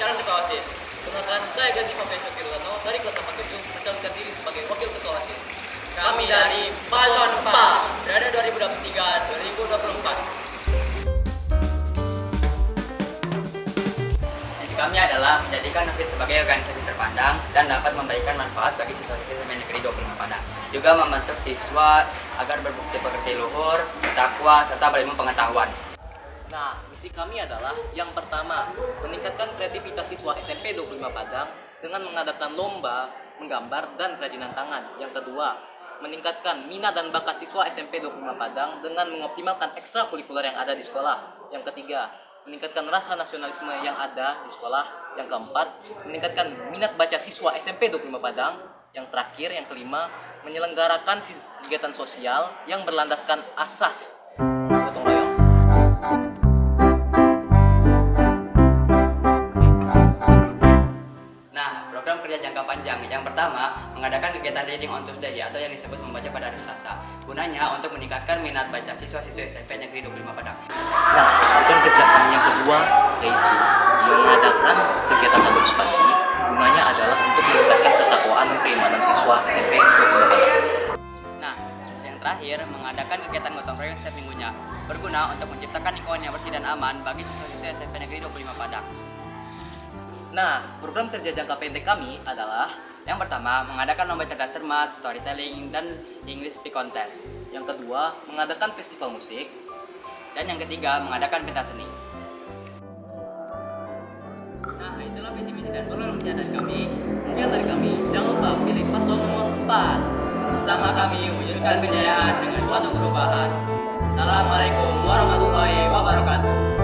Pendaftaran Ketua OSIS. Perkenalkan, saya Ganti Fafeso Kirulano dari kelas 87 mencalonkan diri sebagai Wakil Ketua OSIS. Kami dari Paslon 4, berada 2023-2024. Misi kami adalah menjadikan OSIS sebagai organisasi terpandang dan dapat memberikan manfaat bagi siswa-siswa SMA Negeri 25 Padang. Juga membentuk siswa agar berbukti pekerti luhur, bertakwa, serta berilmu pengetahuan. Nah, misi kami adalah yang pertama, meningkatkan kreativitas siswa SMP 25 Padang dengan mengadakan lomba, menggambar, dan kerajinan tangan. Yang kedua, meningkatkan minat dan bakat siswa SMP 25 Padang dengan mengoptimalkan ekstrakurikuler yang ada di sekolah. Yang ketiga, meningkatkan rasa nasionalisme yang ada di sekolah. Yang keempat, meningkatkan minat baca siswa SMP 25 Padang. Yang terakhir, yang kelima, menyelenggarakan kegiatan sosial yang berlandaskan asas gotong royong. Nah, program kerja jangka panjang yang pertama mengadakan kegiatan reading on Tuesday atau yang disebut membaca pada hari Selasa. Gunanya untuk meningkatkan minat baca siswa-siswa SMP Negeri 25 Padang. Nah, program kerja kami yang kedua yaitu mengadakan kegiatan tadarus pagi. Gunanya adalah untuk meningkatkan ketakwaan dan keimanan siswa SMP 25 Padang. Nah, yang terakhir mengadakan kegiatan gotong royong setiap minggunya, berguna untuk menciptakan lingkungan yang bersih dan aman bagi siswa-siswa SMP Negeri 25 Padang. Nah, program kerja jangka pendek kami adalah Yang pertama, mengadakan lomba cerdas cermat, storytelling, dan English speak contest. yang kedua, mengadakan festival musik. Dan yang ketiga, mengadakan pentas seni. Nah, itulah visi misi dan program kerja dari kami. Sekian dari kami, jangan lupa pilih paslon nomor 4. Bersama kami mewujudkan kejayaan dengan suatu perubahan. Assalamualaikum warahmatullahi wabarakatuh.